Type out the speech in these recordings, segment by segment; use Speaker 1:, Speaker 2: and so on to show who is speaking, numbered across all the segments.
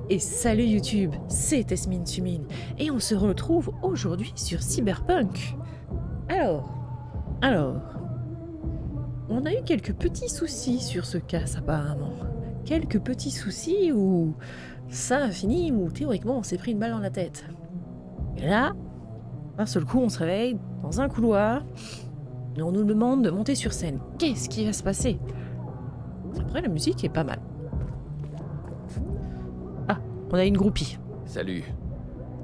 Speaker 1: Et salut YouTube, c'est Tesmine Tumine et on se retrouve aujourd'hui sur Cyberpunk. Alors, on a eu quelques petits soucis sur ce casse apparemment. Quelques petits soucis où ça a fini, où théoriquement on s'est pris une balle dans la tête. Et là, d'un seul coup on se réveille dans un couloir et on nous demande de monter sur scène. Qu'est-ce qui va se passer? Après la musique est pas mal. On a une groupie.
Speaker 2: Salut.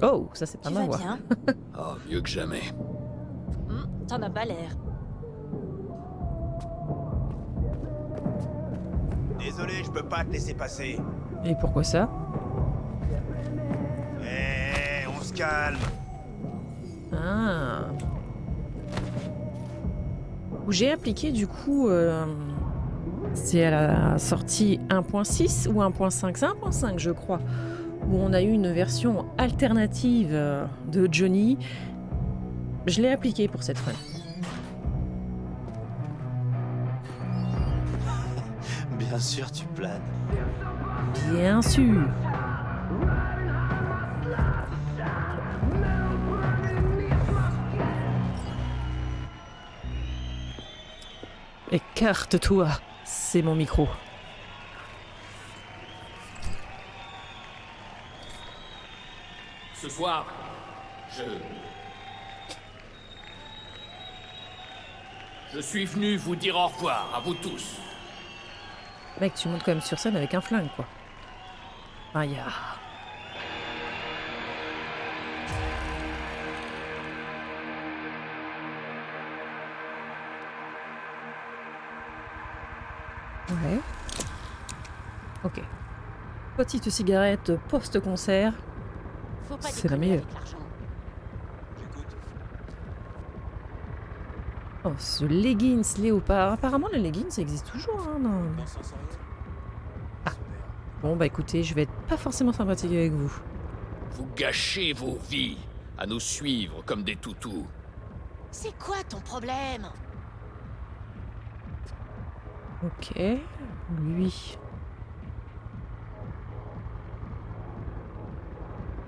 Speaker 1: Oh, ça c'est pas ma voix.
Speaker 3: Tu vas bien?
Speaker 2: Oh, mieux que jamais.
Speaker 3: T'en as pas l'air.
Speaker 4: Désolé, je peux pas te laisser passer.
Speaker 1: Et pourquoi ça?
Speaker 4: On se calme.
Speaker 1: Ah. Où j'ai appliqué du coup, c'est à la sortie 1.6 ou 1.5, c'est 1.5 je crois, où on a eu une version alternative de Johnny. Je l'ai appliqué pour cette run.
Speaker 4: Bien sûr, tu planes.
Speaker 1: Bien sûr. Écarte-toi, c'est mon micro.
Speaker 2: Ce soir, je suis venu vous dire au revoir à vous tous.
Speaker 1: Mec, tu montes quand même sur scène avec un flingue, quoi. Ah, ya. Ouais. Ok. Petite cigarette post-concert.
Speaker 3: Faut pas
Speaker 1: C'est la
Speaker 3: déconner
Speaker 1: meilleure.
Speaker 3: avec l'argent.
Speaker 4: J'écoute.
Speaker 1: Oh, ce leggings léopard. Apparemment, les leggings, ça existe toujours, hein, non.
Speaker 4: Dans ce sens-là.
Speaker 1: Ah. Bon, bah écoutez, je vais être pas forcément sympathique avec vous.
Speaker 2: Vous gâchez vos vies à nous suivre comme des toutous.
Speaker 3: C'est quoi ton problème?
Speaker 1: Ok. Lui.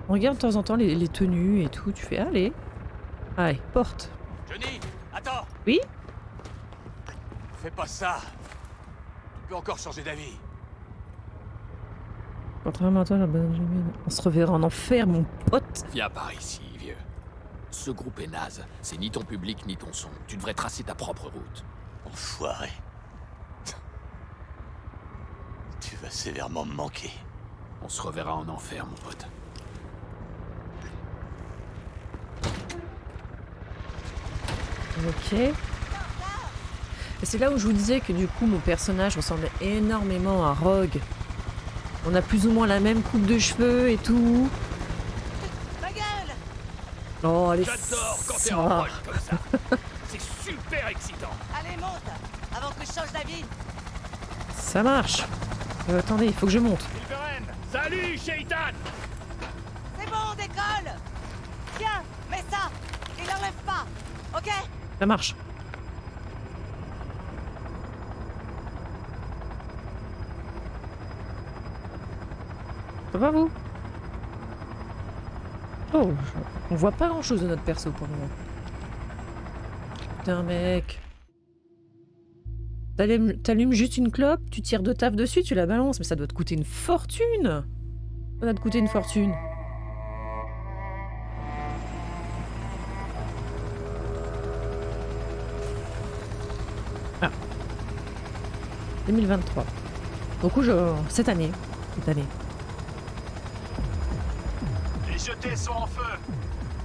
Speaker 1: On regarde de temps en temps les tenues et tout. Tu fais, allez. Allez, porte.
Speaker 4: Johnny, attends.
Speaker 1: Oui?
Speaker 4: Fais pas ça. Tu peux encore changer d'avis.
Speaker 1: Contrairement à toi, la Benjamin. On se reverra en enfer, mon pote.
Speaker 2: Viens par ici, vieux. Ce groupe est naze. C'est ni ton public ni ton son. Tu devrais tracer ta propre route.
Speaker 4: Enfoiré. Tu vas sévèrement me manquer.
Speaker 2: On se reverra en enfer, mon pote.
Speaker 1: Ok. Et c'est là où je vous disais que du coup mon personnage ressemblait énormément à Rogue. On a plus ou moins la même coupe de cheveux et tout.
Speaker 3: Ma gueule!
Speaker 1: Oh, allez,
Speaker 2: J'adore quand t'es
Speaker 1: ça
Speaker 2: en
Speaker 1: va.
Speaker 2: vol comme ça. C'est super excitant.
Speaker 3: Allez, monte! Avant que je change d'avis!
Speaker 1: Ça marche. Attendez, il faut que je monte.
Speaker 2: Silveren, salut, Shaitan.
Speaker 3: C'est bon, on décolle! Tiens, mets ça! Et l'enlève pas! Ok?
Speaker 1: Ça marche. Ça va vous? Oh, on voit pas grand chose de notre perso pour le moment. Putain mec. T'allumes juste une clope, tu tires deux taffes dessus, tu la balances, mais ça doit te coûter une fortune. Ça doit te coûter une fortune. Ah. 2023. Donc cette année.
Speaker 5: Les jetés sont en feu.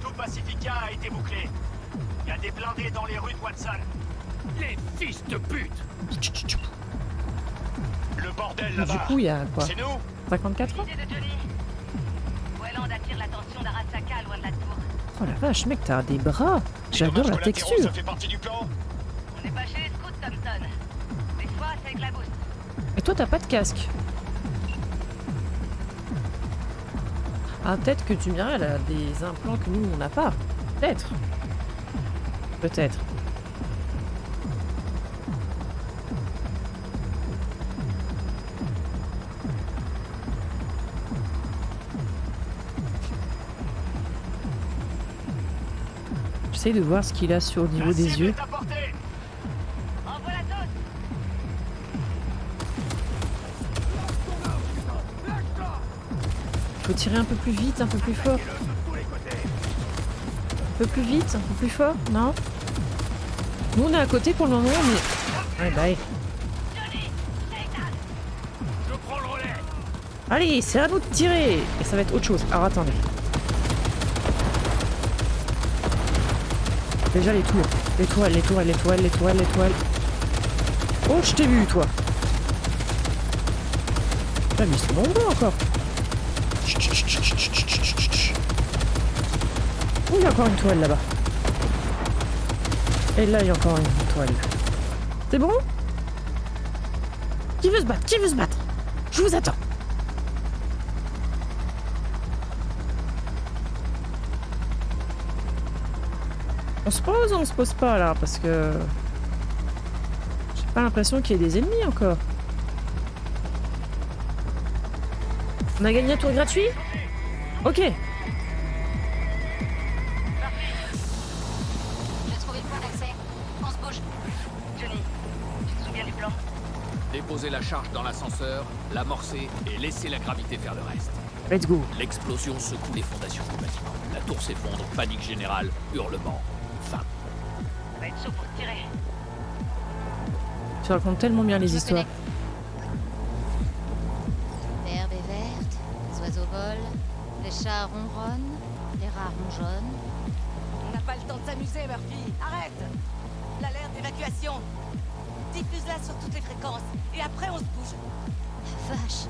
Speaker 5: Tout Pacifica a été bouclé. Il y a des blindés dans les rues de Watson.
Speaker 2: Les fils de pute.
Speaker 5: Le bordel
Speaker 1: Du
Speaker 5: là-bas.
Speaker 1: coup, il y a quoi?
Speaker 5: C'est nous.
Speaker 1: 54 ans?
Speaker 6: Idée de Johnny. Wayland attire l'attention d'Arasaka loin de la tour.
Speaker 1: Oh la vache, mec, t'as des bras.
Speaker 5: Les
Speaker 1: J'adore
Speaker 5: dommages
Speaker 1: la
Speaker 5: collatéraux,
Speaker 1: texture.
Speaker 5: Ça fait partie du plan.
Speaker 6: On n'est pas chez les scouts, Thompson. Des fois, c'est avec la boost.
Speaker 1: Et toi, t'as pas de casque. Ah, peut-être que tu me diras, elle a des implants que nous, on n'a pas. Peut-être. Peut-être. J'essaye de voir ce qu'il a sur au niveau des yeux.
Speaker 6: Envoie la dose.
Speaker 1: Faut tirer un peu plus vite, un peu plus fort. Un peu plus vite, un peu plus fort, non? Nous on est à côté pour le moment, mais... Ouais, bah,
Speaker 5: Je prends le relais.
Speaker 1: allez, c'est à nous de tirer. Et ça va être autre chose. Alors attendez. Déjà les tours. Les tourelles, les tourelles, les tourelles, les tourelles, les tourelles. Oh, je t'ai vu, toi. Ah, mais ils sont nombreux encore. Oh, il y a encore une toile là-bas. Et là, il y a encore une toile. C'est bon? Qui veut se battre? Qui veut se battre? Je vous attends. On se pose ou on se pose pas là? Parce que... j'ai pas l'impression qu'il y ait des ennemis encore. On a gagné un tour gratuit? Ok.
Speaker 6: J'ai trouvé le point d'accès. On se bouge. Johnny, tu te souviens du plan?
Speaker 2: Déposer la charge dans l'ascenseur, l'amorcer et laisser la gravité faire le reste.
Speaker 1: Let's go.
Speaker 2: L'explosion secoue les fondations du bâtiment. La tour s'effondre, panique générale, hurlement, fin.
Speaker 6: Ça va être chaud pour tirer.
Speaker 1: Tu racontes tellement bien les histoires.
Speaker 7: L'herbe est verte, les oiseaux volent, les chats ronronnent, les rats rongeonnent.
Speaker 3: On n'a pas le temps de s'amuser, Murphy. Arrête. L'alerte d'évacuation. Diffuse-la sur toutes les fréquences. Et après, on se bouge.
Speaker 7: Vache.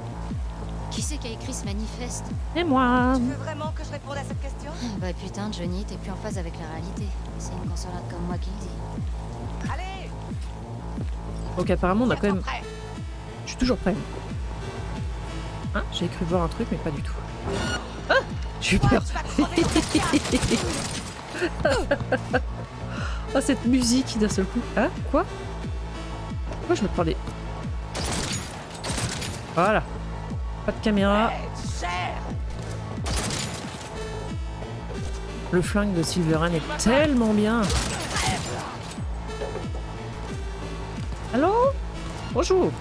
Speaker 7: Qui c'est qui a écrit ce manifeste?
Speaker 1: Et moi?
Speaker 3: Tu veux vraiment que je réponde à cette question?
Speaker 7: Bah putain, Johnny, t'es plus en phase avec la réalité. C'est une consolade comme moi qui le dis.
Speaker 3: Allez.
Speaker 1: Donc apparemment on a quand même...
Speaker 3: Prêt.
Speaker 1: Je suis toujours prêt. Hein? J'ai cru voir un truc mais pas du tout. Ah! J'ai eu peur.
Speaker 3: Tu vas crever ton soutien.
Speaker 1: Oh cette musique d'un seul coup. Hein? Quoi? Pourquoi je me prends des... Voilà. Pas de caméra.
Speaker 3: Ouais, cher.
Speaker 1: Le flingue de Silverhand est tellement bien. Allô? Bonjour.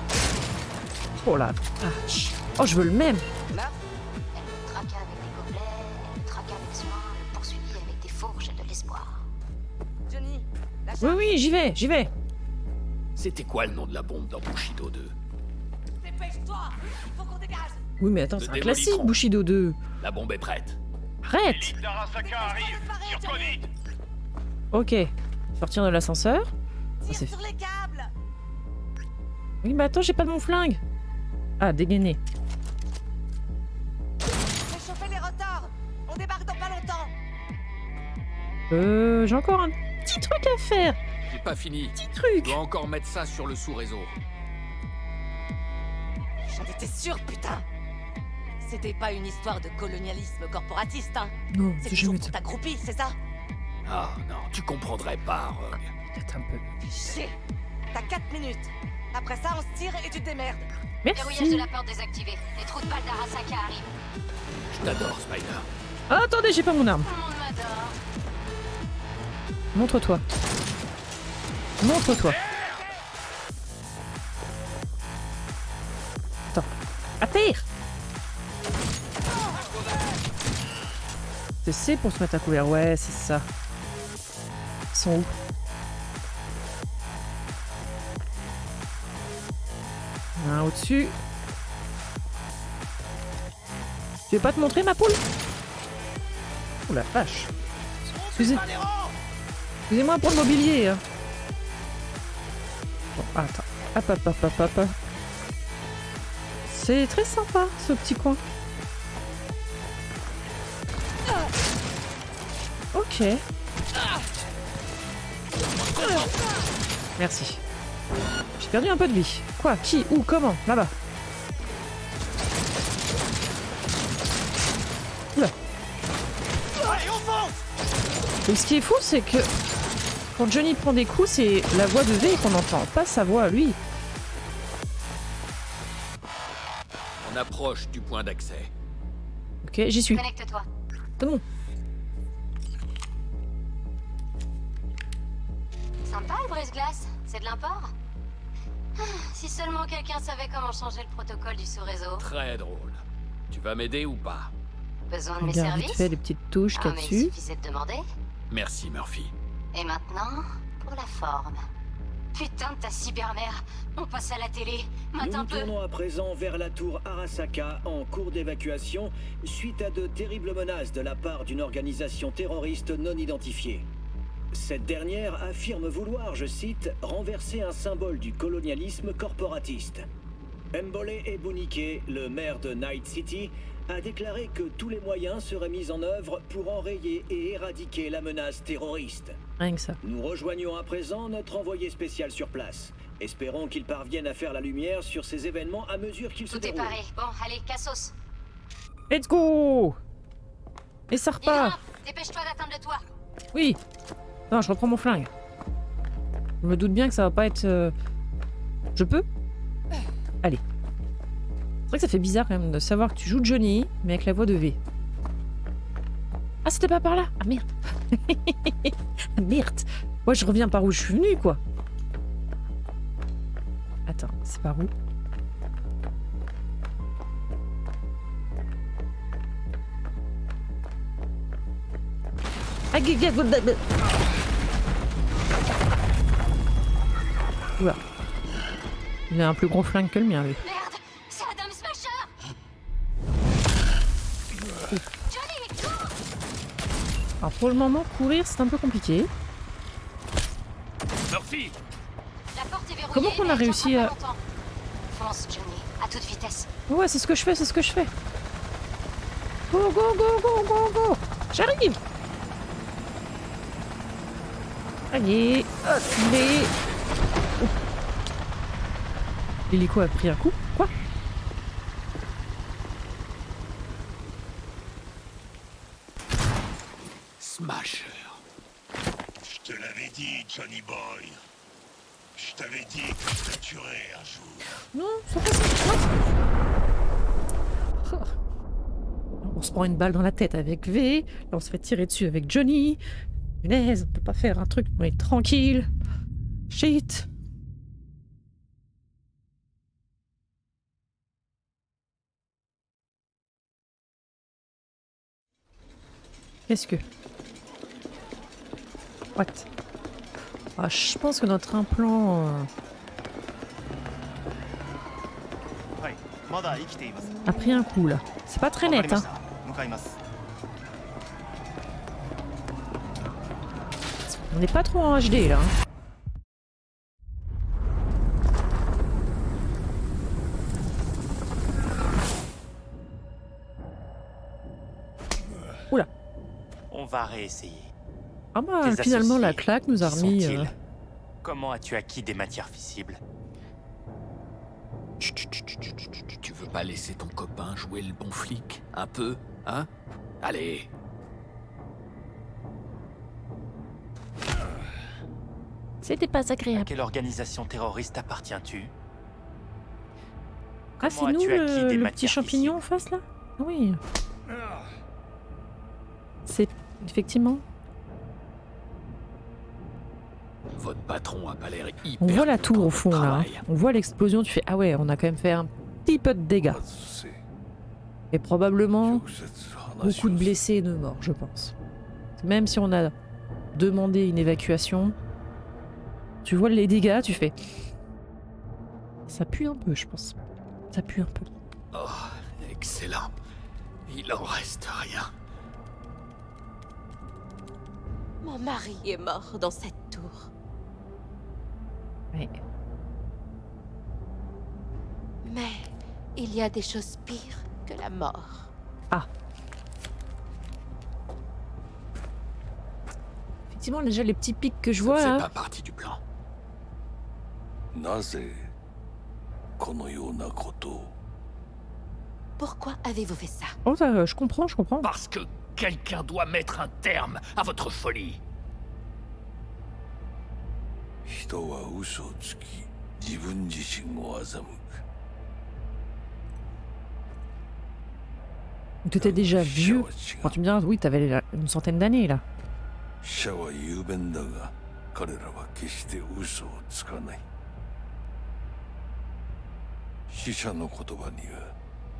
Speaker 1: Oh la vache. Oh je veux le même.
Speaker 3: Là,
Speaker 7: Elle me traqua avec des gobelets, elle me traqua avec soin, elle me poursuivit avec des fourches et de l'espoir.
Speaker 3: Johnny, la
Speaker 1: Oui
Speaker 3: charge.
Speaker 1: oui j'y vais, j'y vais.
Speaker 2: C'était quoi le nom de la bombe dans Bushido 2?
Speaker 3: Dépêche-toi. Faut qu'on dégage.
Speaker 1: Oui mais attends
Speaker 2: Le
Speaker 1: c'est un
Speaker 2: Démolitron.
Speaker 1: classique Bushido 2.
Speaker 2: La bombe est prête.
Speaker 1: Arrête.
Speaker 5: L'élite d'Arasaka arrive. Tire-toi vite.
Speaker 1: Ok. Sortir de l'ascenseur.
Speaker 3: Tire
Speaker 1: c'est-
Speaker 3: sur les câbles.
Speaker 1: Oui mais attends j'ai pas de mon flingue. Ah dégainé.
Speaker 3: Réchauffez les rotors. On débarque dans pas longtemps.
Speaker 1: J'ai encore un petit truc à faire.
Speaker 2: J'ai pas fini.
Speaker 1: Petit
Speaker 2: Je
Speaker 1: truc.
Speaker 2: dois encore mettre ça sur le sous-réseau.
Speaker 3: J'en étais sûre, putain. C'était pas une histoire de colonialisme corporatiste, hein.
Speaker 1: Non,
Speaker 3: C'est
Speaker 1: c'est
Speaker 3: toujours
Speaker 1: jamais
Speaker 3: pour
Speaker 1: ça.
Speaker 3: ta groupie, c'est ça?
Speaker 2: Ah non, tu comprendrais pas, Rogue.
Speaker 1: Peut-être un peu.
Speaker 3: Chier. T'as 4 minutes. Après ça, on se tire et tu te démerdes.
Speaker 7: Verrouillage de
Speaker 1: Merci.
Speaker 7: la porte désactivé. Les trous de balles d'Arasaka arrivent.
Speaker 2: Je t'adore, Spider.
Speaker 1: Ah, attendez, j'ai pas mon arme.
Speaker 7: Tout le monde m'adore.
Speaker 1: Montre-toi. Montre-toi. Attends. À terre. C'est C pour se mettre à couvert. Ouais, c'est ça. Ils sont où? Un au-dessus. Tu veux pas te montrer ma poule? Oh la vache. Excusez-moi pour le mobilier. Hein. Bon, attends. Hop, hop, hop, hop, hop, hop. C'est très sympa, ce petit coin. Ok. Merci. J'ai perdu un peu de vie. Quoi? Qui? Où? Comment? Là-bas. Oula. Et ce qui est fou, c'est que quand Johnny prend des coups, c'est la voix de V qu'on entend, pas sa voix à lui.
Speaker 2: On approche du point d'accès.
Speaker 1: Ok, j'y suis.
Speaker 7: Connecte-toi.
Speaker 1: C'est bon.
Speaker 7: Sympa le brise-glace, c'est de l'import. Ah, si seulement quelqu'un savait comment changer le protocole du sous-réseau.
Speaker 2: Très drôle. Tu vas m'aider ou pas?
Speaker 7: Besoin de mes
Speaker 1: Regarde vite
Speaker 7: services?
Speaker 1: fait les petites touches qu'il y a
Speaker 7: mais il
Speaker 1: dessus.
Speaker 7: suffisait de demander.
Speaker 2: Merci, Murphy.
Speaker 7: Et maintenant, pour la forme. Putain de ta cybermère, on passe à la télé. Mate
Speaker 8: Nous
Speaker 7: un
Speaker 8: nous
Speaker 7: peu.
Speaker 8: tournons à présent vers la tour Arasaka en cours d'évacuation suite à de terribles menaces de la part d'une organisation terroriste non identifiée. Cette dernière affirme vouloir, je cite, renverser un symbole du colonialisme corporatiste. Mbole Ebunike, le maire de Night City, a déclaré que tous les moyens seraient mis en œuvre pour enrayer et éradiquer la menace terroriste.
Speaker 1: Rien que ça.
Speaker 8: Nous rejoignons à présent notre envoyé spécial sur place. Espérons qu'il parvienne à faire la lumière sur ces événements à mesure qu'ils se
Speaker 7: Tout est
Speaker 8: déroulent.
Speaker 7: paré. Bon, allez, cassos.
Speaker 1: Let's go! Et ça
Speaker 7: Dis
Speaker 1: repart!
Speaker 7: grimpe, dépêche-toi d'atteindre le toit.
Speaker 1: Oui! Non, je reprends mon flingue. Je me doute bien que ça va pas être... Je peux? Allez. C'est vrai que ça fait bizarre quand même de savoir que tu joues Johnny, mais avec la voix de V. Ah, c'était pas par là? Ah merde! Merde! Moi, je reviens par où je suis venu, quoi! Attends, c'est par où? Ah, oula. Il a un plus gros flingue que le mien, lui.
Speaker 7: Merde, c'est Adam Smasher. Johnny, cours.
Speaker 1: Alors pour le moment, courir, c'est un peu compliqué.
Speaker 2: Murphy!
Speaker 7: La porte est verrouillée.
Speaker 1: Comment qu'on a
Speaker 7: mais elle
Speaker 1: réussi
Speaker 7: tiendra
Speaker 1: à...
Speaker 7: pas longtemps. Fonce, Johnny, à toute vitesse.
Speaker 1: Ouais, c'est ce que je fais, c'est ce que je fais. Go, go, go, go, go, go! J'arrive! Allez, allez! Oh. L'hélico a pris un coup. Quoi?
Speaker 2: Smasher.
Speaker 5: Je te l'avais dit, Johnny Boy. Je t'avais dit que je te tuerais un jour.
Speaker 1: Non, c'est pas ça. Oh. On se prend une balle dans la tête avec V. Là, on se fait tirer dessus avec Johnny. Punaise, on peut pas faire un truc, on est tranquille. Shit. Qu'est-ce que... What? Ah, je pense que notre implant... a pris un coup, là. C'est pas très net, hein. On n'est pas trop en HD, là. Hein. Oula.
Speaker 9: On va réessayer.
Speaker 1: Ah bah,
Speaker 9: Tes
Speaker 1: finalement, la
Speaker 9: associés,
Speaker 1: claque nous a
Speaker 9: qui
Speaker 1: remis...
Speaker 9: sont-ils? Comment as-tu acquis des matières fissibles?
Speaker 2: Chut, chut, chut, chut, chut, chut. Tu veux pas laisser ton copain jouer le bon flic? Un peu, hein? Allez!
Speaker 1: C'était pas
Speaker 9: À
Speaker 1: agréable.
Speaker 9: quelle organisation terroriste appartiens-tu?
Speaker 1: Ah, c'est
Speaker 9: Comment
Speaker 1: nous
Speaker 9: as-tu acquis des
Speaker 1: le petit
Speaker 9: matières
Speaker 1: champignon en face, là? Ah oui. C'est... Effectivement.
Speaker 2: Votre patron a pas l'air hyper...
Speaker 1: On voit la tour
Speaker 2: content
Speaker 1: au
Speaker 2: de
Speaker 1: fond,
Speaker 2: votre
Speaker 1: là. Hein.
Speaker 2: travail.
Speaker 1: On voit l'explosion, tu fais... Ah ouais, on a quand même fait un petit peu de dégâts. Et probablement beaucoup de blessés et de morts, je pense. Même si on a demandé une évacuation, tu vois les dégâts, tu fais... Ça pue un peu, je pense. Ça pue un peu.
Speaker 2: Oh, excellent. Il en reste rien.
Speaker 3: Mon mari est mort dans cette tour.
Speaker 1: Ouais.
Speaker 3: Mais il y a des choses pires que la mort.
Speaker 1: Ah. Effectivement, déjà les petits pics que je vois
Speaker 2: Ça
Speaker 1: là...
Speaker 2: fait pas partie du plan.
Speaker 3: Pourquoi avez-vous fait ça?
Speaker 1: Oh, ça, je comprends, je comprends.
Speaker 2: Parce que quelqu'un doit mettre un terme à votre folie.
Speaker 1: Tu étais déjà vieux. Quand tu me diras, oui, t'avais une centaine d'années là.
Speaker 10: 彼らは決して嘘をつかない。死者の言葉には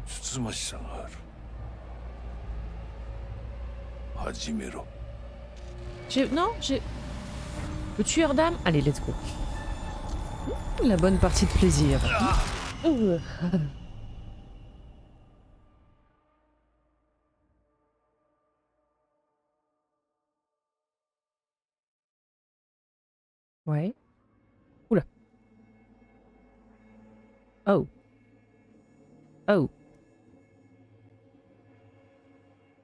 Speaker 10: つつましさがある。始めろ。
Speaker 1: Non, j'ai... Le tueur d'âme. Allez, let's go. La bonne partie de plaisir. Ouais. Oula. Oh. Oh.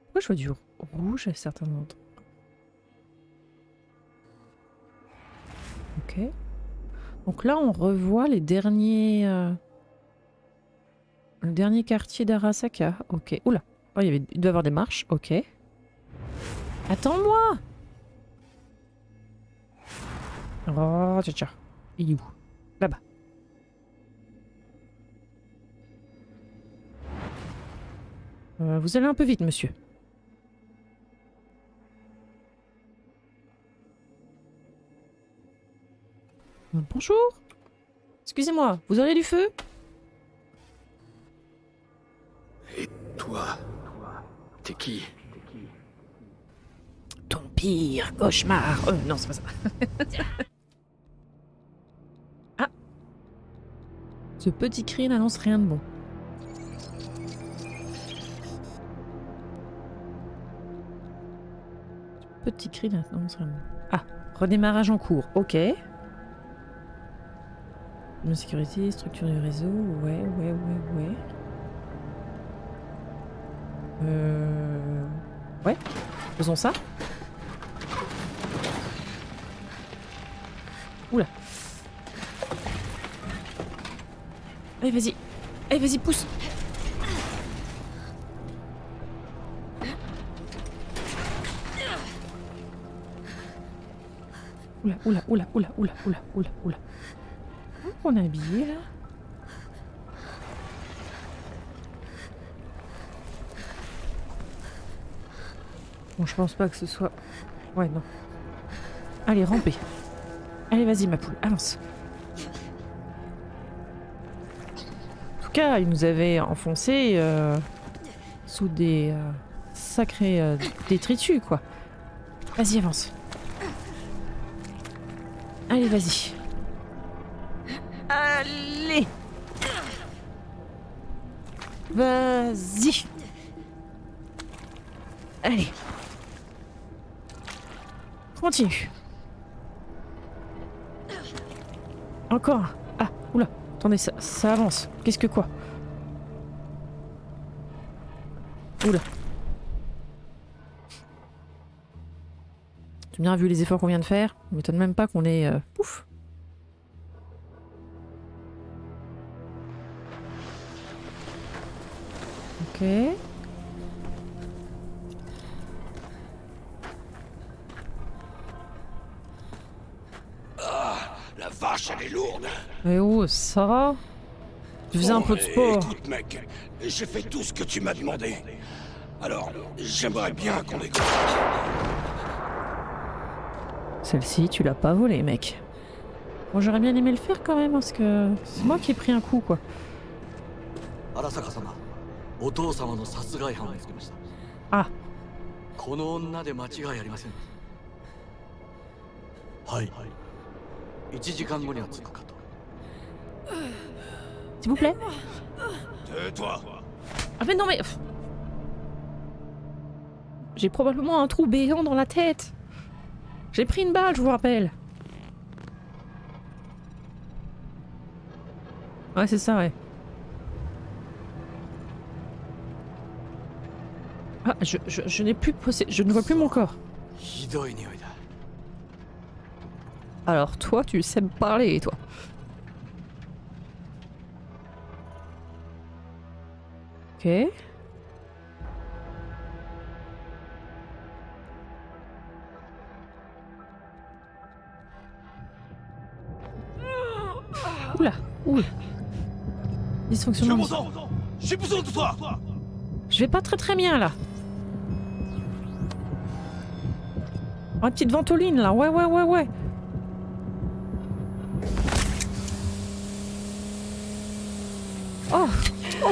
Speaker 1: Pourquoi je vois du rouge à certains endroits? Ok. Donc là, on revoit les derniers... Le dernier quartier d'Arasaka. Ok. Oula. Oh, il doit y avoir des marches. Ok. Attends-moi! Oh, tcha. Il est où? Là-bas. Vous allez un peu vite, monsieur. Bonjour. Excusez-moi, vous auriez du feu?
Speaker 2: Et toi? T'es qui?
Speaker 1: Ton pire cauchemar. Non, c'est pas ça. Ah. Ce petit cri n'annonce rien de bon. Ce petit cri n'annonce rien de bon. Ah, redémarrage en cours. Ok. De sécurité, structure du réseau. Ouais. Ouais. Faisons ça. Oula. Allez, vas-y. Allez, vas-y, pousse. Oula. On est habillé là. Bon, je pense pas que ce soit... Ouais, non. Allez, rampez. Allez, vas-y, ma poule, avance. En tout cas, il nous avait enfoncé sous des sacrés détritus, quoi. Vas-y, avance. Allez, vas-y. Allez. Vas-y. Allez. Continue. Encore un. Ah, oula. Attendez, ça avance. Qu'est-ce que quoi? Oula. Tu bien vu les efforts qu'on vient de faire? On m'étonne même pas qu'on ait... Pouf. Ok.
Speaker 4: La vache, elle est lourde.
Speaker 1: Mais oh, ça va? Tu faisais un peu de sport.
Speaker 4: Écoute, mec, j'ai fait tout ce que tu m'as demandé. Alors, j'aimerais bien qu'on écoute.
Speaker 1: Celle-ci, tu l'as pas volée, mec. Bon, j'aurais bien aimé le faire quand même, parce que c'est moi qui ai pris un coup, quoi.
Speaker 11: Arasaka-sama, お父様の殺害犯を見つけました。
Speaker 1: あ、
Speaker 11: この女で間違いありません。はい。1時間後には着くかと。
Speaker 1: s'il vous plaît.
Speaker 4: Tais-toi.
Speaker 1: Ah mais non mais... J'ai probablement un trou béant dans la tête. J'ai pris une balle, je vous rappelle. Ouais, c'est ça, ouais. Ah, je n'ai plus possédé... Je ne vois plus mon corps. Alors toi, tu sais me parler, toi. Ok. Oula, oula. Dysfonctionnement.
Speaker 4: J'ai besoin de toi.
Speaker 1: Je vais pas très bien là. Oh, une petite ventoline là, ouais.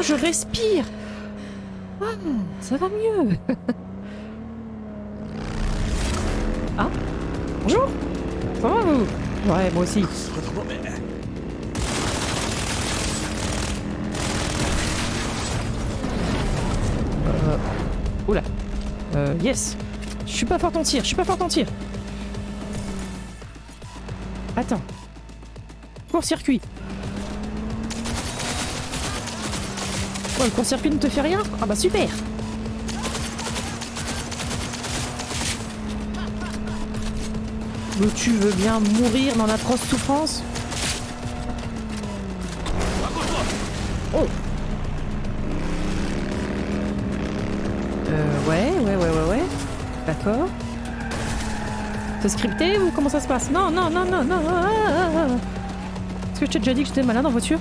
Speaker 1: je respire. Ah, ça va mieux. Ah, bonjour. Ça va vous? Ouais, moi aussi. Oula. Yes. Je suis pas fort en tir, je suis pas fort en tir. Attends. Court-circuit. Oh, le court-circuit ne te fait rien? Ah bah super. Mais tu veux bien mourir dans d'atroces souffrances? Oh. Ouais. D'accord. C'est scripté ou comment ça se passe? Non. Est-ce que je t'ai déjà dit que j'étais malade en voiture?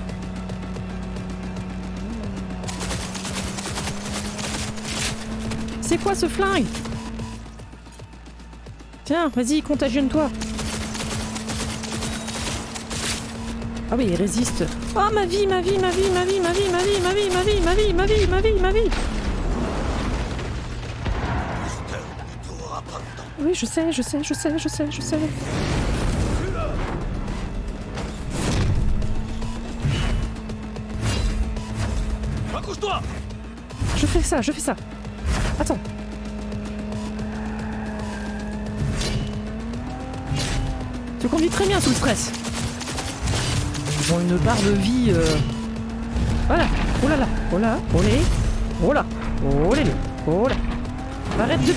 Speaker 1: C'est quoi ce flingue? Tiens, vas-y, contagione-toi. Ah oui, il résiste. Oh, ma vie. Oui, je sais.
Speaker 4: Accroche-toi!
Speaker 1: Je fais ça. Attends. Tu conduis très bien sous le stress. Ils ont une barre de vie. Voilà. Oh là là. Arrête de...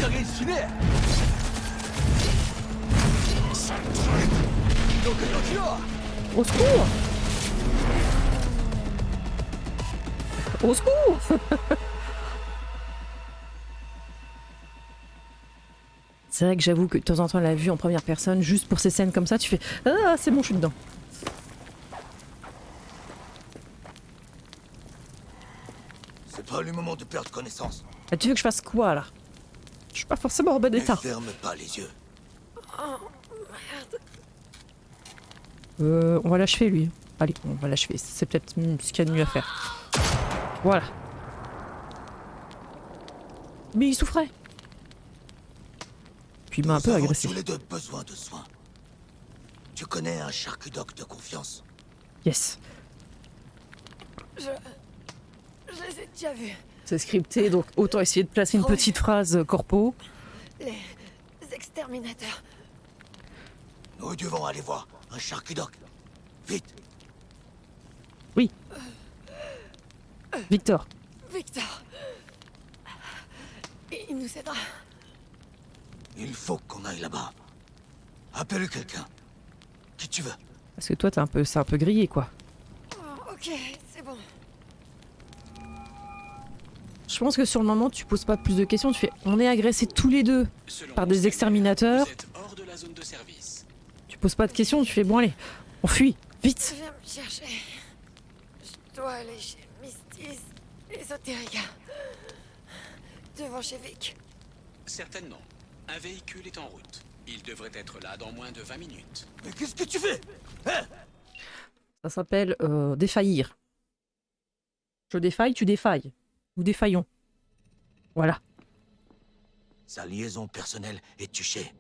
Speaker 1: Au secours! Au secours! C'est vrai que j'avoue que de temps en temps la vue en première personne, juste pour ces scènes comme ça, tu fais ah c'est bon, je suis dedans.
Speaker 4: C'est pas le moment de perdre connaissance.
Speaker 1: Ah, tu veux que je fasse quoi là? Je suis pas forcément en bon état.
Speaker 4: Ne ferme pas les yeux.
Speaker 1: On va l'achever lui. Allez, on va l'achever. C'est peut-être ce qu'il y a de mieux à faire. Voilà. Mais il souffrait. Puis il m'a un peu agressé.
Speaker 4: Tous les deux besoin de soins. Tu connais un charcudoc de confiance?
Speaker 1: Yes.
Speaker 3: Je les ai déjà vus.
Speaker 1: C'est scripté, donc autant essayer de placer une petite phrase corpo.
Speaker 3: Les exterminateurs.
Speaker 4: Nous devons aller voir un charcudoc. Vite.
Speaker 1: Oui. Victor.
Speaker 3: Il nous aidera.
Speaker 4: Il faut qu'on aille là-bas. Appelle quelqu'un. Qui tu veux.
Speaker 1: Parce que toi, c'est un peu grillé, quoi.
Speaker 3: Oh, ok, c'est bon.
Speaker 1: Je pense que sur le moment, tu poses pas plus de questions. Tu fais, on est agressés tous les deux par des exterminateurs. Tu poses pas de questions. Tu fais, bon allez, on fuit, vite.
Speaker 3: Viens me chercher. Je dois aller chez Mistis Esoterica. Devant chez Vic.
Speaker 12: Certainement. Un véhicule est en route. Il devrait être là dans moins de 20 minutes.
Speaker 4: Mais qu'est-ce que tu fais? Hein?
Speaker 1: Ça s'appelle défaillir. Je défaille, tu défailles. Nous défaillons. Voilà.
Speaker 4: Sa liaison personnelle est touchée.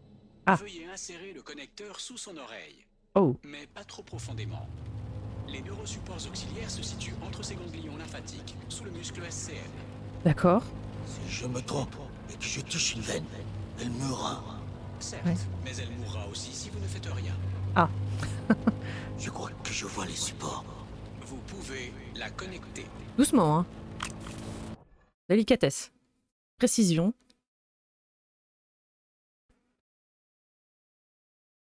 Speaker 1: Ah.
Speaker 12: Veuillez insérer le connecteur sous son oreille.
Speaker 1: Oh.
Speaker 12: Mais pas trop profondément. Les neurosupports auxiliaires se situent entre ses ganglions lymphatiques, sous le muscle SCN.
Speaker 1: D'accord.
Speaker 4: Si je me trompe et que je touche une veine, elle mourra.
Speaker 12: Certes,
Speaker 1: ouais.
Speaker 12: Mais elle mourra aussi si vous ne faites rien.
Speaker 1: Ah.
Speaker 4: Je crois que je vois les supports.
Speaker 12: Vous pouvez la connecter.
Speaker 1: Doucement, hein. Délicatesse. Précision.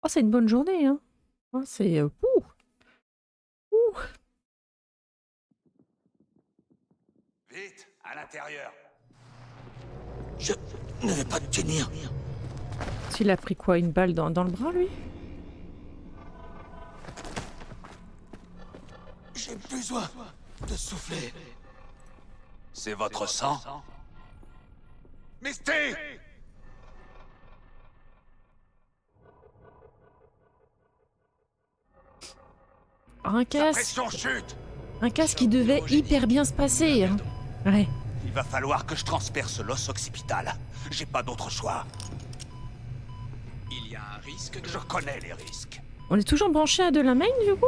Speaker 1: Oh, c'est une bonne journée, hein. Oh, c'est...
Speaker 4: Vite, à l'intérieur. Je ne vais pas te tenir.
Speaker 1: Il a pris quoi? Une balle dans le bras, lui?
Speaker 4: J'ai besoin de souffler.
Speaker 10: C'est votre sang?
Speaker 4: Misty!
Speaker 1: Un
Speaker 4: La
Speaker 1: caisse.
Speaker 4: pression chute.
Speaker 1: Un casque qui devait hyper bien se passer. Hein. Ouais.
Speaker 13: Il va falloir que je transperce l'os occipital. J'ai pas d'autre choix.
Speaker 12: Il y a un risque de...
Speaker 13: Je connais les risques.
Speaker 1: On est toujours branché à de la main du coup?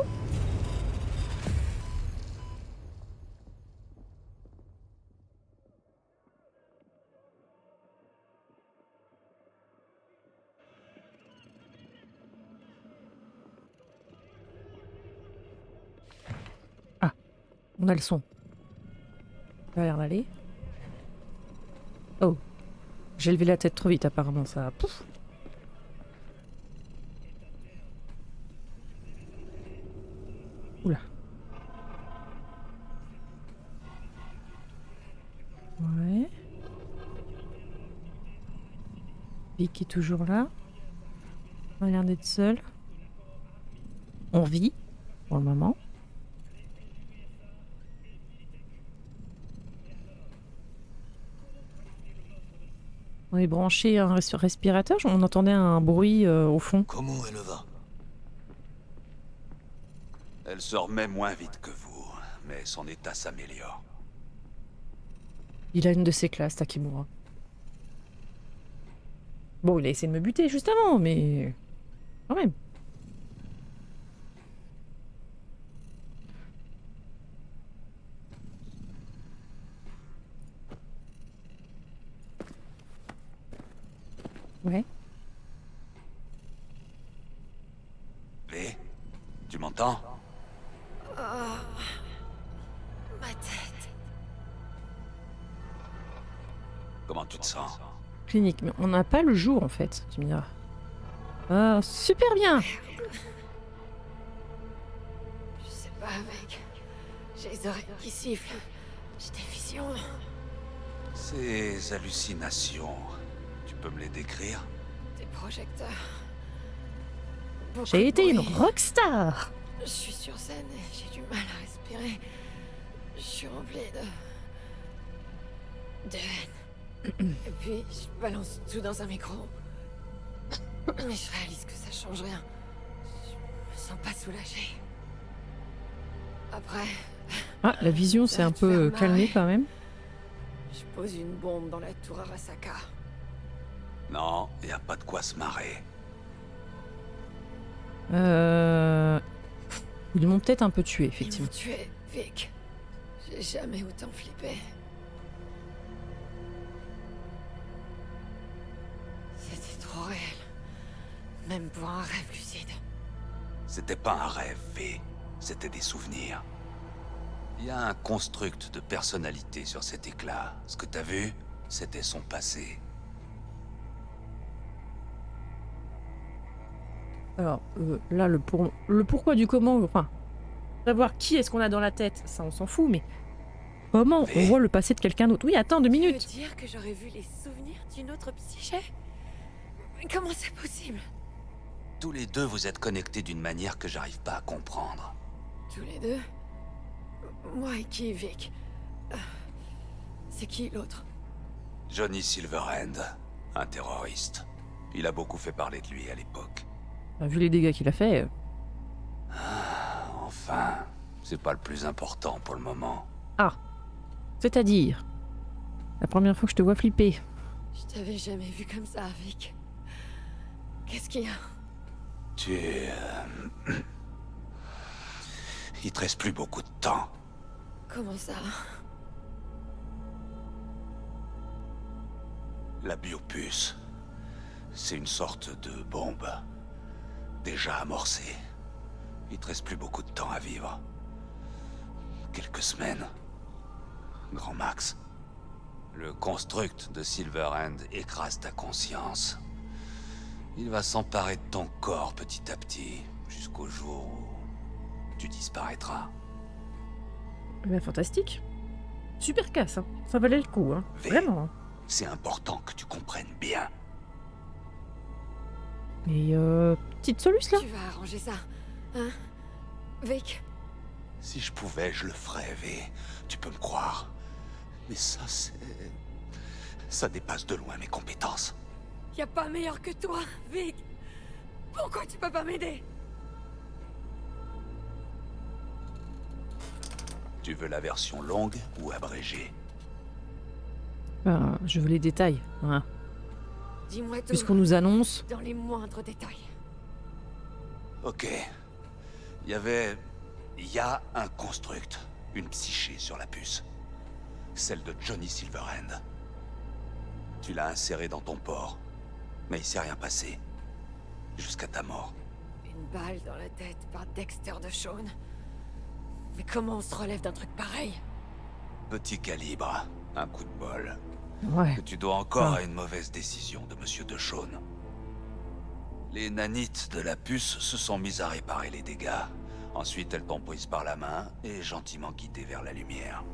Speaker 1: Ah, on a le son. Ça a l'air d'aller. Oh, j'ai levé la tête trop vite apparemment, ça. Pouf. Oula. Ouais. Vic est toujours là. On a l'air d'être seul. On vit, pour le moment. On est branché à un respirateur, on entendait un bruit au fond.
Speaker 13: Comment elle va? Elle se remet moins vite que vous, mais son état s'améliore.
Speaker 1: Il a une de ses classes, Takimura. Bon, il a essayé de me buter juste avant, mais... quand même. Ouais.
Speaker 13: V, tu m'entends?
Speaker 3: Oh, ma tête.
Speaker 13: Comment tu te sens?
Speaker 1: Clinique, mais on n'a pas le jour en fait, tu me diras. Ah, super bien!
Speaker 3: Je sais pas, mec. J'ai les oreilles qui sifflent. J'ai des visions.
Speaker 13: Ces hallucinations, tu peux me les décrire?
Speaker 3: Des projecteurs. Beaucoup
Speaker 1: J'ai
Speaker 3: de
Speaker 1: été une
Speaker 3: bruit.
Speaker 1: rockstar!
Speaker 3: Je suis sur scène et j'ai du mal à respirer. Je suis rempli de haine. Et puis, je balance tout dans un micro. Mais je réalise que ça change rien. Je me sens pas soulagée. Après...
Speaker 1: Ah, la vision s'est un peu calmée quand même.
Speaker 3: Je pose une bombe dans la tour Arasaka.
Speaker 13: Non, y a pas de quoi se marrer.
Speaker 1: Ils m'ont peut-être un peu tué,
Speaker 3: Ils m'ont
Speaker 1: effectivement.
Speaker 3: tué, Vic. J'ai jamais autant flippé. C'était trop réel. Même pour un rêve lucide.
Speaker 13: C'était pas un rêve, V. C'était des souvenirs. Il y a un construct de personnalité sur cet éclat. Ce que t'as vu, c'était son passé.
Speaker 1: Alors, là, le pourquoi du comment, enfin, savoir qui est-ce qu'on a dans la tête, ça on s'en fout, mais comment on voit le passé de quelqu'un d'autre? Oui, attends 2
Speaker 3: Tu
Speaker 1: minutes.
Speaker 3: veux dire que j'aurais vu les souvenirs d'une autre psyché? Mais comment c'est possible?
Speaker 13: Tous les deux, vous êtes connectés d'une manière que j'arrive pas à comprendre.
Speaker 3: Tous les deux? Moi et qui, Vic? C'est qui l'autre?
Speaker 13: Johnny Silverhand, un terroriste. Il a beaucoup fait parler de lui à l'époque.
Speaker 1: Vu les dégâts qu'il a fait...
Speaker 13: Enfin, c'est pas le plus important pour le moment.
Speaker 1: Ah, c'est-à-dire la première fois que je te vois flipper.
Speaker 3: Je t'avais jamais vu comme ça, Vic. Qu'est-ce qu'il y a?
Speaker 13: Il te reste plus beaucoup de temps.
Speaker 3: Comment ça?
Speaker 13: La biopuce, c'est une sorte de bombe. Déjà amorcée. Il te reste plus beaucoup de temps à vivre. Quelques semaines. Grand max. Le construct de Silverhand écrase ta conscience. Il va s'emparer de ton corps petit à petit, jusqu'au jour où tu disparaîtras.
Speaker 1: Ben, fantastique. Super casse, hein. Ça valait le coup, hein. Vraiment.
Speaker 13: C'est important que tu comprennes bien.
Speaker 1: Et petite solution là.
Speaker 3: Tu vas arranger ça, hein, Vic?
Speaker 13: Si je pouvais, je le ferais, V. Tu peux me croire. Mais ça, c'est... ça dépasse de loin mes compétences.
Speaker 3: Y a pas meilleur que toi, Vic. Pourquoi tu peux pas m'aider?
Speaker 13: Tu veux la version longue ou abrégée?
Speaker 1: Je veux les détails. Hein.
Speaker 3: Dis-moi tout.
Speaker 1: Puisqu'on nous annonce.
Speaker 3: Dans les moindres détails.
Speaker 13: Ok. Il y a un construct, une psyché sur la puce. Celle de Johnny Silverhand. Tu l'as insérée dans ton port, mais il s'est rien passé. Jusqu'à ta mort.
Speaker 3: Une balle dans la tête par Dexter de Shawn. Mais comment on se relève d'un truc pareil?
Speaker 13: Petit calibre, un coup de bol.
Speaker 1: Ouais.
Speaker 13: Que tu dois encore à une mauvaise décision de Monsieur de Shawn. Les nanites de la puce se sont mises à réparer les dégâts. Ensuite, elles t'ont prise par la main et gentiment guidée vers la lumière.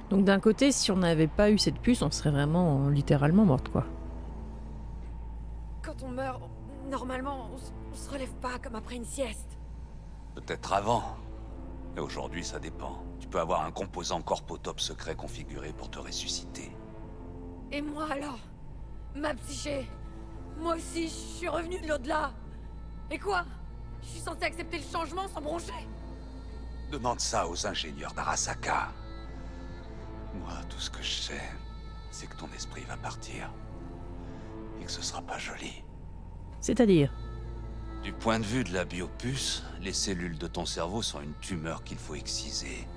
Speaker 1: Donc d'un côté, si on n'avait pas eu cette puce, on serait vraiment littéralement morte, quoi.
Speaker 3: Quand on meurt, normalement, on se relève pas comme après une sieste.
Speaker 13: Peut-être avant. Mais aujourd'hui, ça dépend. Tu peux avoir un composant corpotope secret configuré pour te ressusciter.
Speaker 3: Et moi alors? Ma psyché? Moi aussi, je suis revenu de l'au-delà. Et quoi? Je suis censé accepter le changement sans broncher?
Speaker 13: Demande ça aux ingénieurs d'Arasaka. Moi, tout ce que je sais, c'est que ton esprit va partir. Et que ce sera pas joli.
Speaker 1: C'est-à-dire?
Speaker 13: Du point de vue de la biopuce, les cellules de ton cerveau sont une tumeur qu'il faut exciser.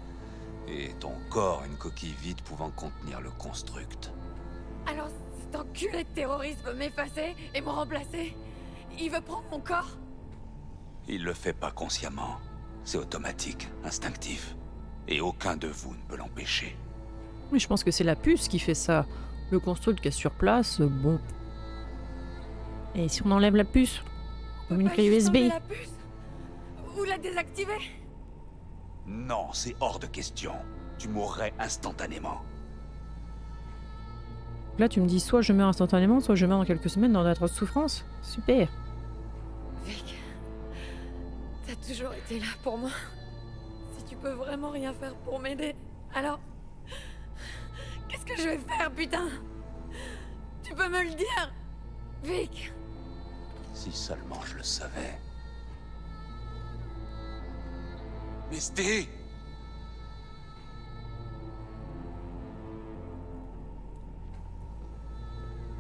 Speaker 13: Et ton corps, une coquille vide pouvant contenir le construct.
Speaker 3: Alors cet enculé de terroriste veut m'effacer et me remplacer? Il veut prendre mon corps?
Speaker 13: Il le fait pas consciemment. C'est automatique, instinctif. Et aucun de vous ne peut l'empêcher.
Speaker 1: Oui, je pense que c'est la puce qui fait ça. Le construct qui est sur place, bon. Et si on enlève la puce? Comme une clé USB?
Speaker 3: La puce? Ou la désactiver?
Speaker 13: Non, c'est hors de question. Tu mourrais instantanément.
Speaker 1: Là, tu me dis soit je meurs instantanément, soit je meurs dans quelques semaines dans d'atroces souffrances. Super.
Speaker 3: Vic, t'as toujours été là pour moi. Si tu peux vraiment rien faire pour m'aider, alors... Qu'est-ce que je vais faire, putain? Tu peux me le dire, Vic?
Speaker 13: Si seulement je le savais. Misty!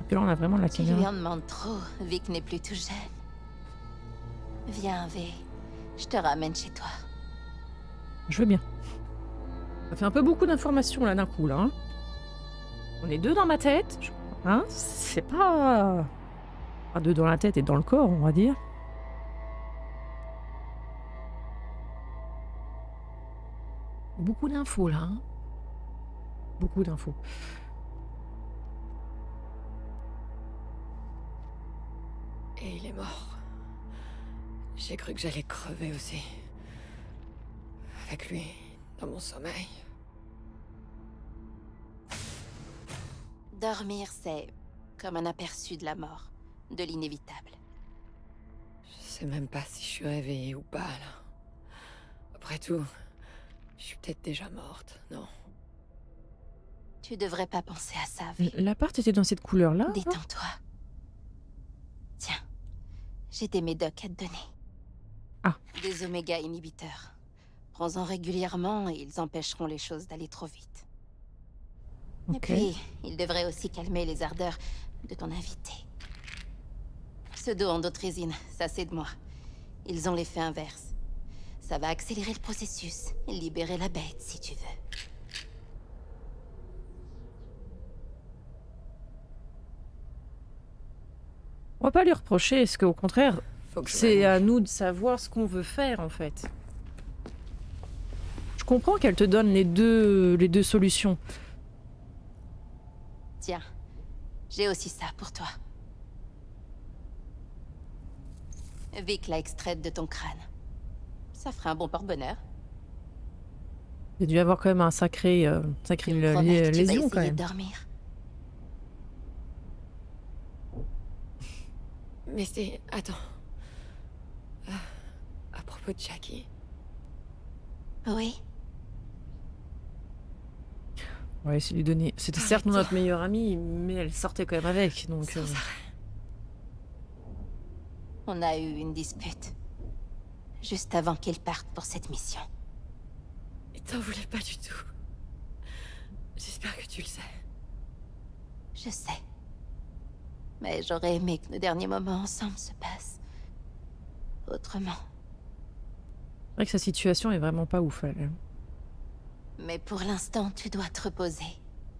Speaker 1: Puis là, on a vraiment la
Speaker 7: Tu lui
Speaker 1: caméra.
Speaker 7: en demandes trop. Vic n'est plus tout jeune. Viens, V. Je te ramène chez toi.
Speaker 1: Je veux bien. Ça fait un peu beaucoup d'informations là d'un coup, là. Hein. On est deux dans ma tête. Hein? C'est pas... Enfin, deux dans la tête et dans le corps, on va dire. Beaucoup d'infos là. Hein. Beaucoup d'infos.
Speaker 3: Et il est mort. J'ai cru que j'allais crever aussi. Avec lui, dans mon sommeil.
Speaker 7: Dormir, c'est comme un aperçu de la mort, de l'inévitable.
Speaker 3: Je sais même pas si je suis réveillée ou pas, là. Après tout, je suis peut-être déjà morte, non?
Speaker 7: Tu devrais pas penser à ça, V.
Speaker 1: L'appart était dans cette couleur-là. Hein?
Speaker 7: Détends-toi. Tiens, j'ai des médocs à te donner.
Speaker 1: Ah.
Speaker 7: Des oméga inhibiteurs. Prends-en régulièrement et ils empêcheront les choses d'aller trop vite.
Speaker 1: Ok.
Speaker 7: Et puis, ils devraient aussi calmer les ardeurs de ton invité. Pseudo-endothrésine, ça c'est de moi. Ils ont l'effet inverse. Ça va accélérer le processus et libérer la bête, si tu veux.
Speaker 1: On va pas lui reprocher, parce qu'au contraire,
Speaker 3: Faut que je
Speaker 1: c'est
Speaker 3: m'amuse.
Speaker 1: à nous de savoir ce qu'on veut faire, en fait. Je comprends qu'elle te donne les deux solutions.
Speaker 7: Tiens, j'ai aussi ça pour toi. Vic l'a extraite de ton crâne. Ça ferait un bon porte-bonheur.
Speaker 1: Il a dû avoir quand même un sacré
Speaker 7: Promets que tu vas
Speaker 1: lésion, quand
Speaker 7: essayer
Speaker 1: même.
Speaker 7: de dormir.
Speaker 3: Mais c'est... Attends. À propos de Jackie...
Speaker 7: Oui.
Speaker 1: Ouais, c'est lui donner. C'était certes notre meilleure amie, mais elle sortait quand même avec, donc...
Speaker 7: On a eu une dispute. Juste avant qu'il parte pour cette mission.
Speaker 3: t'en voulais pas du tout. J'espère que tu le sais.
Speaker 7: Je sais. Mais j'aurais aimé que nos derniers moments ensemble se passent autrement.
Speaker 1: C'est vrai que sa situation est vraiment pas ouf, elle.
Speaker 7: Mais pour l'instant, tu dois te reposer.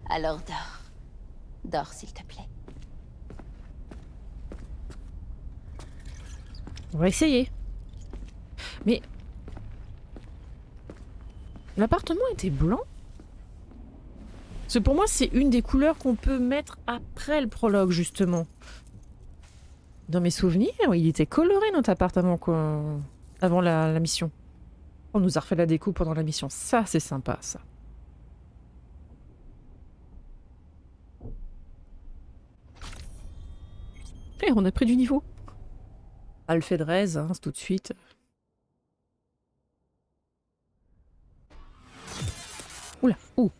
Speaker 7: Alors dors. Dors, s'il te plaît.
Speaker 1: On va essayer. Mais... l'appartement était blanc? Parce que pour moi, c'est une des couleurs qu'on peut mettre après le prologue, justement. Dans mes souvenirs, il était coloré, notre appartement, quoi. Avant la mission. On nous a refait la déco pendant la mission. Ça, c'est sympa, ça. Et on a pris du niveau. Alfedrez, hein, c'est tout de suite. Oula, ouh.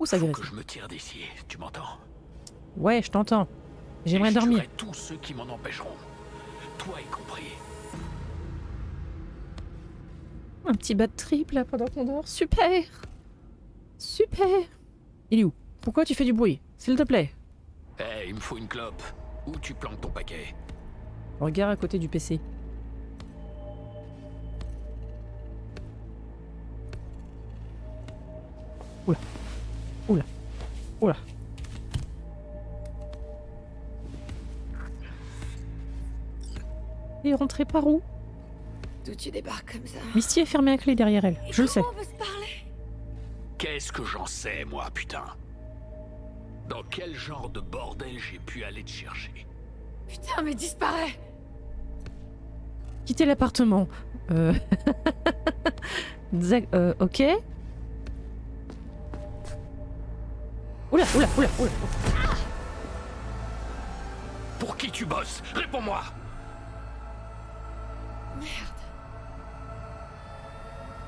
Speaker 1: Ouh, ça
Speaker 2: Faut
Speaker 1: graisse.
Speaker 2: que je me tire d'ici, tu m'entends?
Speaker 1: Ouais, je t'entends. J'aimerais dormir.
Speaker 2: Je tuerai tous ceux qui m'en empêcheront. Toi y compris.
Speaker 1: Un petit bad trip là pendant qu'on dort. Super. Super. Il est où? Pourquoi tu fais du bruit? S'il te plaît.
Speaker 2: Eh, il me faut une clope. Où tu plantes ton paquet?
Speaker 1: Regarde à côté du PC. Oula. Oula. Oula. Il est rentré par où?
Speaker 3: D'où tu débarques comme ça?
Speaker 1: Misty est fermée à clé derrière elle. Je le sais.
Speaker 3: On veut se parler?
Speaker 2: Qu'est-ce que j'en sais, moi, putain? Dans quel genre de bordel j'ai pu aller te chercher?
Speaker 3: Putain, mais disparais!
Speaker 1: Quitter l'appartement. Ok. Oula, oula, oula, oula.
Speaker 2: Pour qui tu bosses? Réponds-moi!
Speaker 3: Merde.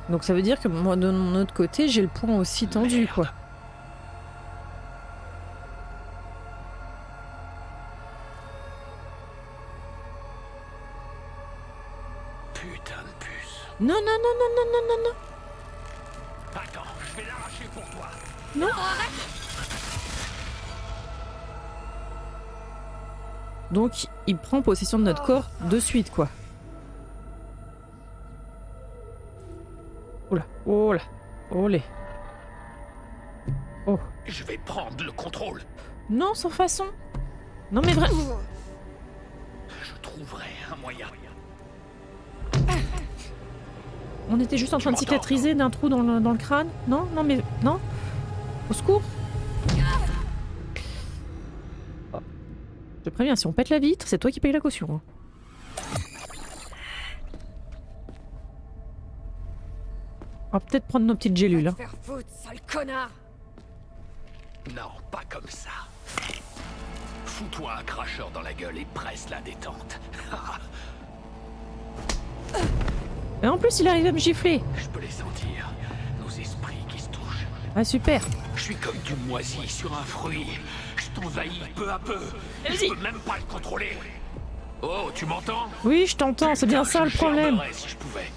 Speaker 1: Donc ça veut dire que moi, de mon autre côté, j'ai le poing aussi tendu,
Speaker 2: Merde.
Speaker 1: quoi.
Speaker 2: Putain de puce.
Speaker 1: Non, non, non, non, non, non, non, non.
Speaker 2: Attends, je vais l'arracher pour toi.
Speaker 1: Non. Donc, il prend possession de notre corps de suite, quoi. Oh là, oh là, olé. Oh.
Speaker 2: Je vais prendre le contrôle.
Speaker 1: Non, sans façon. Non, mais vrai.
Speaker 2: Je trouverai un moyen.
Speaker 1: On était juste en train de cicatriser d'un trou dans le crâne. Non, non, mais... Non. Au secours. Oh. Je te préviens, si on pète la vitre, c'est toi qui payes la caution. Hein. On va peut-être prendre nos petites gélules. Hein.
Speaker 3: Faire foutre, sale connard!
Speaker 2: Non, pas comme ça. Fous-toi un cracheur dans la gueule et presse la détente.
Speaker 1: Et en plus, il arrive à me gifler.
Speaker 2: Je peux les sentir, nos esprits qui se touchent.
Speaker 1: Ah, super.
Speaker 2: Je suis comme du moisi sur un fruit. Je t'envahis peu à peu. Je peux même pas le contrôler. Oh, tu m'entends?
Speaker 1: Oui, je t'entends, c'est bien ça le problème.
Speaker 2: Si je pouvais.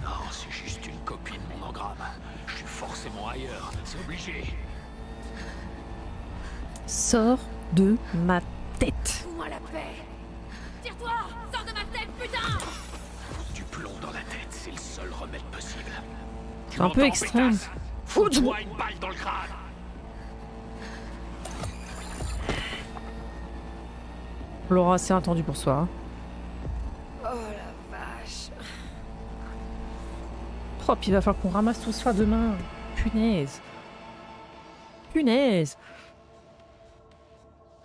Speaker 2: Non, c'est juste une copie de mon engramme. Je suis forcément ailleurs, c'est obligé.
Speaker 1: Sors de ma tête.
Speaker 3: Fous-moi la paix! Tire-toi! Sors de ma tête, putain!
Speaker 2: Du plomb dans la tête, c'est le seul remède possible.
Speaker 1: C'est un peu extrême.
Speaker 2: Fous-toi une balle dans le crâne!
Speaker 1: On l'aura assez attendu pour soi. Hein.
Speaker 3: Oh la vache!
Speaker 1: Oh, puis il va falloir qu'on ramasse tout ça demain. Punaise. Punaise.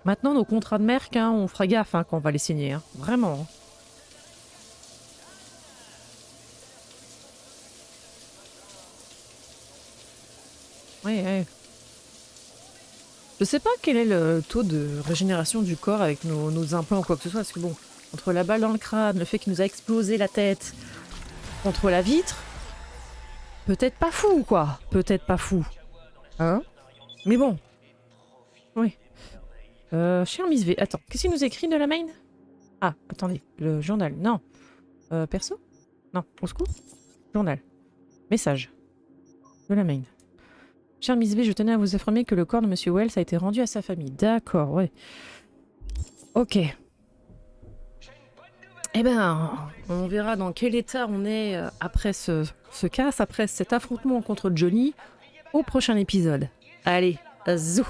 Speaker 1: Maintenant, nos contrats de merc, hein, on fera gaffe hein, quand on va les signer. Hein. Vraiment. Hein. Ouais, ouais. Je sais pas quel est le taux de régénération du corps avec nos implants ou quoi que ce soit, parce que bon, entre la balle dans le crâne, le fait qu'il nous a explosé la tête, contre la vitre, peut-être pas fou, quoi. Peut-être pas fou. Hein? Mais bon. Oui. Cher Miss V, attends, qu'est-ce qu'il nous écrit de la main? Ah, attendez, le journal, non. Perso? Non, au secours? Journal. Message. De la main. Cher Miss V, je tenais à vous informer que le corps de Monsieur Wells a été rendu à sa famille. D'accord, ouais. Ok. Eh ben, on verra dans quel état on est après ce casse, après cet affrontement contre Johnny, au prochain épisode. Allez, zou!